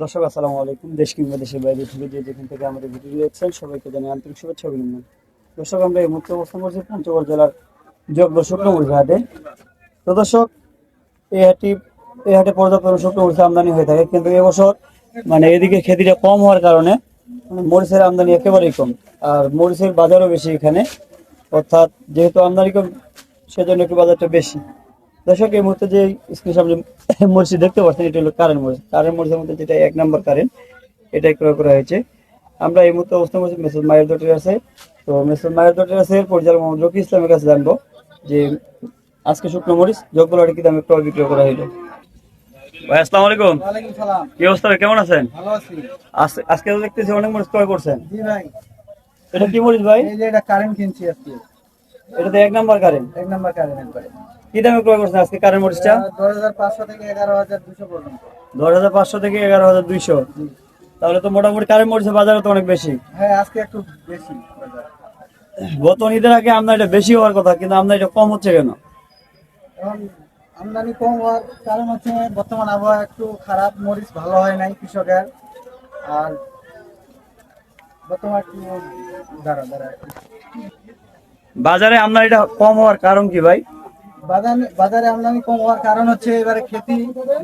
দর্শক আসসালামু আলাইকুম। দেশ কিংবা দেশের বাইরে থেকে যে যেখান থেকে আমাদের ভিডিও দেখছেন সবাইকে জানাই আন্তরিক শুভেচ্ছা অভিনন্দন। দর্শক, আমরা এই মুহূর্তে অবস্থান করছি পঞ্চগড় জেলার জগদল শুকনোমরিচ হাটে। তো দর্শক, এই হাটে পর্যাপ্ত শুকনোমরিচ আমদানি হয়ে থাকে, কিন্তু এবছর এদিকে খেতিটা কম হওয়ার কারণে মরিচের আমদানি একেবারেই কম। আর মরিচের বাজারও বেশি এখানে, অর্থাৎ যেহেতু আমদানি কম সেজন্য একটু বাজারটা বেশি। দর্শক, এই মুহূর্তে যে স্ক্রিনের সামনে মরিচ দেখতে পাচ্ছেন, এটা হলো কারেন্ট মরিচ। কারেন্ট মরিচের মধ্যে যেটা 1 নম্বর কারেন্ট, এটাই ক্রয় করা হয়েছে। আমরা এই মুহূর্তে অবস্থান করছি মেসেজ মায়ের দোটের আছে। তো মেসেজ মায়ের দোটের আছে পরিচালক মোহাম্মদ রকি ইসলামের কাছে জানবো যে আজকে শুকনো মরিচ জগদলহাটে কি দামে ক্রয় বিক্রয় করা হইলো। ভাই আসসালামু আলাইকুম। ওয়ালাইকুম সালাম। কি অবস্থা ভাই, কেমন আছেন? ভালো আছি। আজকে তো দেখতেছি অনেক মরিচ ক্রয় করছেন। জি ভাই। এটা কি মরিচ ভাই? এই যে এটা কারেন্ট কিনছি আজকে। এটা তো 1 নম্বর কারেন্ট। 1 নম্বর কারেন্ট একবারে। কি দামে ক্রয় করছেন আজকে কারেন্ট মরিচটা? 10,500 থেকে 11,200 পর্যন্ত। 10,500 থেকে 11,200। জি। তাহলে তো মোটামুটি কারেন্ট মরিচের বাজারে তো অনেক বেশি। হ্যাঁ, আজকে একটু বেশি বাজার। গত ঈদের আগে আমদানিটা বেশি হওয়ার কথা, কিন্তু আমদানিটা কম হচ্ছে কেন? এখন আমদানি কম হওয়ার কারণ হচ্ছে বর্তমান আবহাওয়া একটু খারাপ, মরিচ ভালো হয় নাই কৃষকের। আর বর্তমান একটু দাঁড়া বাজারে আমদানিটা কম হওয়ার কারণ কি ভাই? বাজারে আমদানি কম হওয়ার কারণ হচ্ছে এবারে খেতি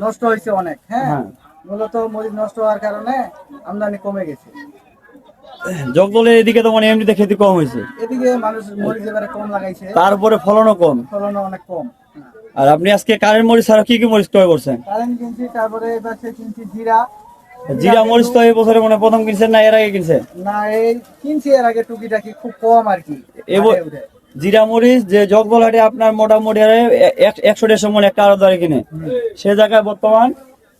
নষ্ট হয়েছে অনেক। হ্যাঁ, হ্যাঁ। মূলত মরিচ নষ্ট হওয়ার কারণে আমদানি কমে গেছে। জগদলের এদিকে তো এমনিতে খেতে কম হয়েছে, এদিকে মানুষ মরিচ এবারে কম লাগাইছে, তারপরে ফলনও কম। ফলনও অনেক কম। আর আপনি আজকে কারেন্ট মরিচ ছাড়া কি কি মরিচ ক্রয় করছেন? কারেন্ট কিনছি, তারপরে এবার কিনছি জিরা। জিরা মরিচ তো এই বছরে প্রথম কিনছেন না এর আগে কিনছেন? না, এই কিনছি এর আগে টুকিটাকি, খুব কম আর কি। এবার জিরা মরিচ যে জগদল হাটে আপনার মোটামুটি 100-150 মন একটা আড়ত কিনে, সে জায়গায় বর্তমান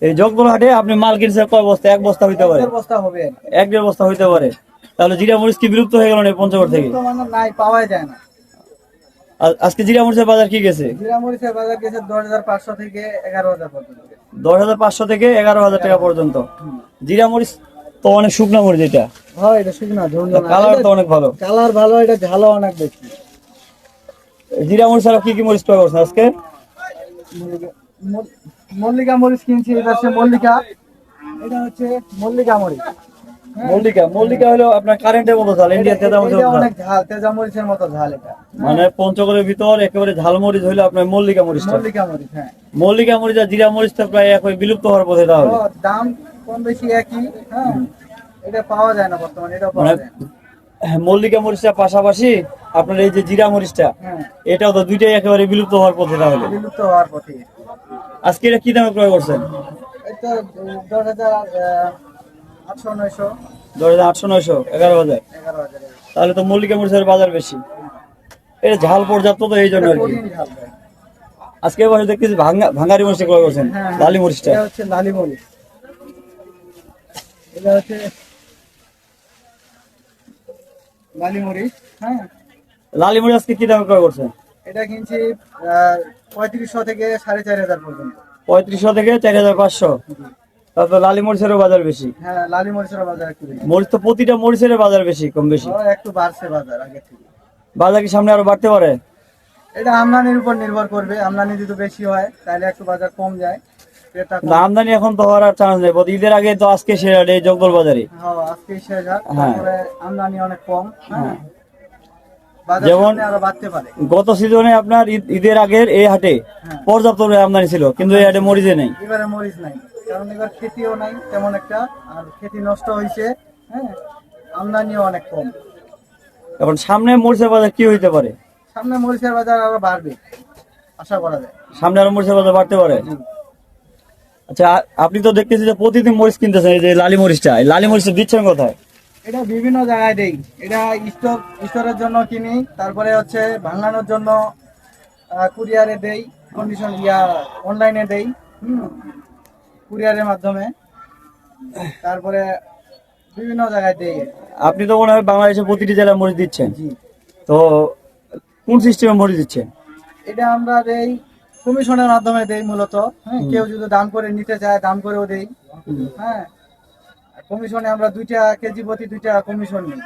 এই জগদল হাটে আপনি মাল কিনছেন কয় বস্তা? 1 বস্তা হইতে পারে, 1 বস্তা হবে, 1-1.5 বস্তা হইতে পারে। তাহলে জিরা মরিচ কি বিলুপ্ত হয়ে গেল না পঞ্চগড় থেকে? মানে নাই, পাওয়াই যায় না। আজকে জিরা মরিচের বাজার কি গেছে? জিরা মরিচের বাজার গেছে 10,500 থেকে 11,000 পর্যন্ত। 10,500 থেকে 11,000 টাকা পর্যন্ত। জিরা মরিচ তো অনেক শুকনো মরিচ, এটা হয়, এটা শুকনা ঝুনঝুনা, কালার তো অনেক ভালো। কালার ভালো, এটা ঝালও অনেক বেশি। জিরা মরিচ আর কি কি মরিচ ক্রয় করছেন আজকে? মল্লিকা মরিচ কিনছি, এটা হচ্ছে মল্লিকা। এটা হচ্ছে মল্লিকা মরিচ। মল্লিকা হলো আপনার কারেন্টের মতো ঝাল, ইন্ডিয়ান তেজা মরিচ। এটা অনেক ঝাল, তেজা মরিচের মতো ঝাল এটা। পঞ্চগড়ের ভিতর একেবারে ঝাল মরিচ হইলো আপনার মল্লিকা মরিচটা। মল্লিকা মরিচ, হ্যাঁ। মল্লিকা মরিচ আর জিরা মরিচ তো প্রায় একই, বিলুপ্ত হওয়ার পথে। তাহলে দাম কম বেশি একই। হ্যাঁ, এটা পাওয়া যায় না বর্তমানে, এটা পাওয়া যায় না। মল্লিকা মরিচটা পাশাপাশি আপনার এই যে জিরা মরিচটা, হ্যাঁ, এটাও তো দুইটাই একেবারে বিলুপ্ত হওয়ার পথে। তাহলে বিলুপ্ত হওয়ার পথে। আজকে এটা কি দামে ক্রয় করছেন? এটা 10,800-900। 10,800-900, 11,000। 11,000। তাহলে তো মল্লিকা মরিচের বাজার বেশি, এটা ঝাল পর্যাপ্ত, তো এই জন্য আর কি। কঠিন ঝাল ভাই। আজকে বছর দেখতেছি ভাঙ্গারি মরিচ ক্রয় করছেন, হ্যাঁ, লালি মরিচটা। এটা হচ্ছে লালি মরিচ। এটা হচ্ছে লালি মরিচ। হ্যাঁ, লালি মরিচ আজকে কি দামে ক্রয় করছেন? এটা কিনছি 3,500 থেকে 4,500 পর্যন্ত। 3,500 থেকে 4,500। তারপর লালি মরিচেরও বাজার বেশি। হ্যাঁ, লালি মরিচের বাজার একটু বেশি। মরিচ তো প্রতিটা মরিচের বাজার বেশি, কম বেশি। একটু বাড়ছে বাজার আগে থেকে। বাজার কি সামনে আরো বাড়তে পারে? এটা আমদানির উপর নির্ভর করবে। আমদানি যদি বেশি হয় তাহলে একটু বাজার কম যায়। ক্রেতা কম। না, আমদানি এখন তো হওয়ার আর চান্স নেই। ঈদের আগে তো আজকে শেষ এই জগদল বাজারে। হ্যাঁ, আজকে 20,000। হ্যাঁ। তারপরে আমদানি অনেক কম। হ্যাঁ, হ্যাঁ। বাজার যেমন সামনে আরো বাড়তে পারে। গত সিজনে আপনার ঈদের আগের এই হাটে হ্যাঁ। পর্যাপ্ত আমদানি ছিল, কিন্তু এই হাটে মরিচে নেই। এবারে মরিচ নাই, কারণ এবার খেতিও নাই তেমন একটা, আর খেতি নষ্ট হয়েছে। হ্যাঁ, আমদানিও অনেক কম। এখন সামনে মরিচের বাজার কি হইতে পারে? সামনে মরিচের বাজার আরো বাড়বে, আশা করা যায়। সামনে আরো মরিচের বাজার বাড়তে পারে। আচ্ছা, আপনি তো দেখতেছি যে প্রতিদিন মরিচ কিনতেছেন, এই যে লালি মরিচটা, এই লালি মরিচটা দিচ্ছেন কোথায়? এটা বিভিন্ন জায়গায় দেই। এটা স্টোরের জন্য কিনি, তারপরে হচ্ছে ভাঙানোর জন্য কুরিয়ারে দেই, কন্ডিশন অনলাইনে দেই। কুরিয়ারের মাধ্যমে, তারপরে বিভিন্ন জায়গায় দেই। আপনি তো মনে হয় বাংলাদেশের প্রতিটি জেলায় মরিচ দিচ্ছেন। জি। তো কোন সিস্টেমে মরিচ দিচ্ছেন? এটা আমরা দেই কমিশনের মাধ্যমে দেই মূলত। হ্যাঁ, কেউ যদি দাম করে নিতে চায় দাম করেও দেই। হ্যাঁ, কমিশনে আমরা 2 টাকা কেজি প্রতি 2 টাকা কমিশন নিই।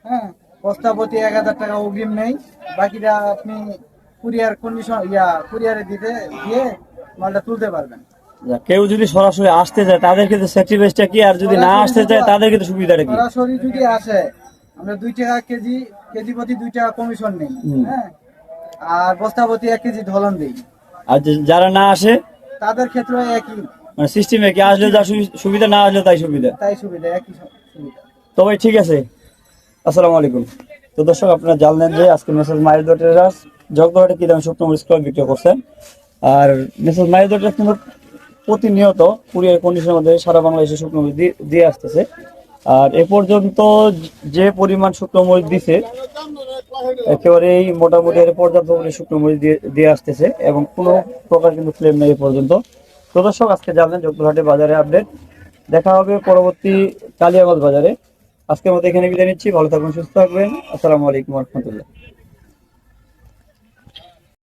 হ্যাঁ, বস্তা প্রতি 1,000 টাকা অগ্রিম নেই। বাকিটা আপনি কুরিয়ারে দিয়ে মালটা তুলতে পারবেন। কেউ যদি সরাসরি আসতে চায় তাদের ক্ষেত্রে স্যাক্রিফাইসটা কি, আর যদি না আসতে চায় তাদের ক্ষেত্রে সুবিধাটা কি? সরাসরি যদি আসে আমরা 2 টাকা কেজি, কেজি প্রতি 2 টাকা কমিশন নেই, হ্যাঁ, আর বস্তা প্রতি 1 কেজি ধলন দেই। আর যারা না আসে তাদের ক্ষেত্রে একই, মানে সিস্টেমে কি আসলে যা সুবিধা, না আসলে তাই সুবিধা। তাই সুবিধা, একই সুবিধা। তো ভাই ঠিক আছে, আসসালামু আলাইকুম। তো দর্শক আপনারা জানলেন যে আজকে মেসেজ মাহিদুর ট্রেডার্স জগদহাটে কি দামে শুকনো মরিচ ক্রয় বিক্রয় করছেন। আর মেসেজ মাহিদুর ট্রেডার্স কিন্তু প্রতিনিয়ত কুরিয়ার কন্ডিশনের মধ্যে সারা বাংলাদেশে শুকনো মরিচ দিয়ে আসতেছে। আর এ পর্যন্ত যে পরিমাণ শুকনো মরিচ দিছে একেবারেই মোটামুটি পর্যাপ্ত পরিমাণে শুকনো মরিচ দিয়ে আসতেছে এবং কোনো প্রকার কিন্তু ক্লেম নেই এ পর্যন্ত। তো দর্শক আজকে জানলেন জগদহাটে বাজারে আপডেট। দেখা হবে পরবর্তী কালিয়াগঞ্জ বাজারে। আজকের মতো এখানে বিদায় নিচ্ছি। ভালো থাকবেন, সুস্থ থাকবেন। আসসালামু আলাইকুম ওয়া রাহমাতুল্লাহ।